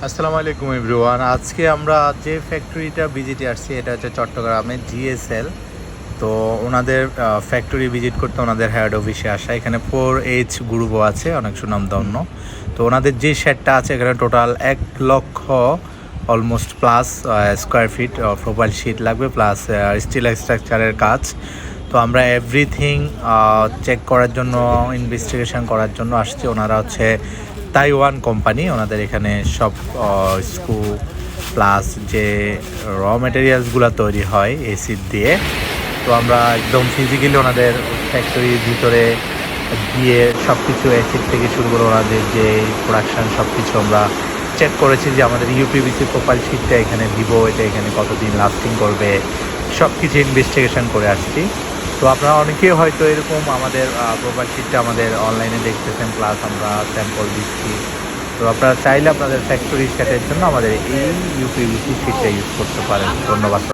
আসসালামু আলাইকুম এভরিওয়ান। আজকে আমরা যে ফ্যাক্টরিটা ভিজিটে আসছি এটা হচ্ছে চট্টগ্রামে জিএসএল। তো ওনাদের ফ্যাক্টরি ভিজিট করতে ওনাদের হেড অফিসে আসা। এখানে 4H গ্রুপও আছে, অনেক সুনামধন্য। তো ওনাদের যে শেডটা আছে এখানে টোটাল 1 লক্ষ almost plus square feet profile sheet লাগবে, প্লাস স্টিল স্ট্রাকচারের কাজ। তো আমরা এভরিথিং চেক করার জন্য, ইনভেস্টিগেশন করার জন্য আসছি। ওনারা হচ্ছে তাইওয়ান কোম্পানি। ওনাদের এখানে সব স্ক্রু প্লাস যে র মেটেরিয়ালসগুলো তৈরি হয় এসিড দিয়ে। তো আমরা একদম ফিজিক্যালি ওনাদের ফ্যাক্টরির ভিতরে গিয়ে সব কিছু অ্যাসিড থেকে শুরু করে ওনাদের যে প্রোডাকশান সব কিছু আমরা চেক করেছি, যে আমাদের ইউপিভিসি প্রোফাইল শিটটা এখানে দিব, এটা এখানে কতদিন লাস্টিং করবে, সব কিছু ইনভেস্টিগেশন করে আসছি। তো আপনারা অনেকেই হয়তো এরকম আমাদের প্রোফাইল শিটটা আমাদের অনলাইনে দেখতেছেন, প্লাস আমরা স্যাম্পল দিচ্ছি। তো আপনারা চাইলে আপনাদের ফ্যাক্টরি সেটের জন্য আমাদের এই ইউপিভিসি শিটটা ইউজ করতে পারেন। ধন্যবাদ।